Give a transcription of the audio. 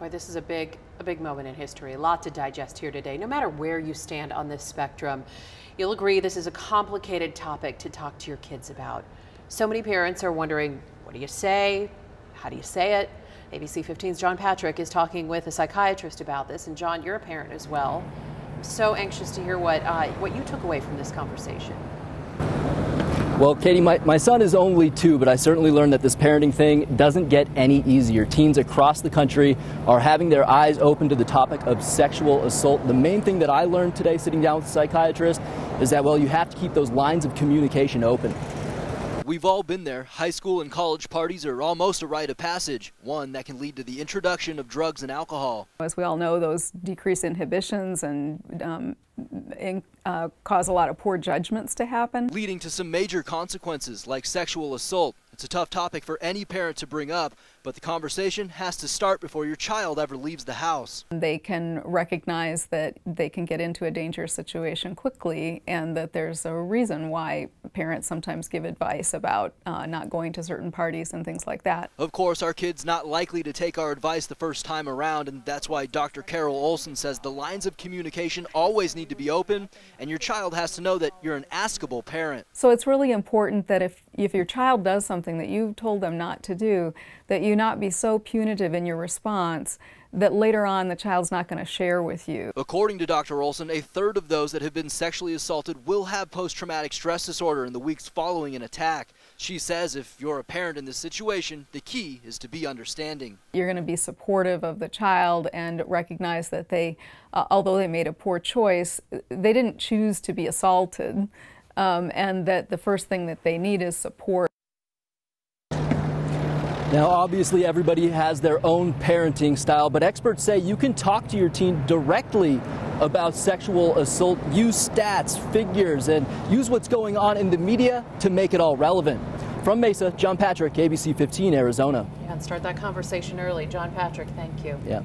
Boy, this is a big moment in history. A lot to digest here today. No matter where you stand on this spectrum, you'll agree this is a complicated topic to talk to your kids about. So many parents are wondering, what do you say? How do you say it? ABC 15's John Patrick is talking with a psychiatrist about this. And John, you're a parent as well. I'm so anxious to hear what you took away from this conversation. Well, Katie, my son is only 2, but I certainly learned that this parenting thing doesn't get any easier. Teens across the country are having their eyes open to the topic of sexual assault. The main thing that I learned today sitting down with a psychiatrist is that, well, you have to keep those lines of communication open. We've all been there. High school and college parties are almost a rite of passage, one that can lead to the introduction of drugs and alcohol. As we all know, those decrease inhibitions and cause a lot of poor judgments to happen, leading to some major consequences like sexual assault. It's a tough topic for any parent to bring up, but the conversation has to start before your child ever leaves the house. They can recognize that they can get into a dangerous situation quickly, and that there's a reason why parents sometimes give advice about not going to certain parties and things like that. Of course, our kid's not likely to take our advice the first time around, and that's why Dr. Carol Olson says the lines of communication always need to be open, and your child has to know that you're an askable parent. So it's really important that if your child does something that you've told them not to do, that you not be so punitive in your response that later on the child's not going to share with you. According to Dr. Olson, a third of those that have been sexually assaulted will have post-traumatic stress disorder in the weeks following an attack. She says if you're a parent in this situation, the key is to be understanding. You're going to be supportive of the child and recognize that they, although they made a poor choice, they didn't choose to be assaulted, and that the first thing that they need is support. Now, obviously, everybody has their own parenting style, but experts say you can talk to your teen directly about sexual assault, use stats, figures, and use what's going on in the media to make it all relevant. From Mesa, John Patrick, ABC 15, Arizona. Yeah, and start that conversation early. John Patrick, thank you. Yeah.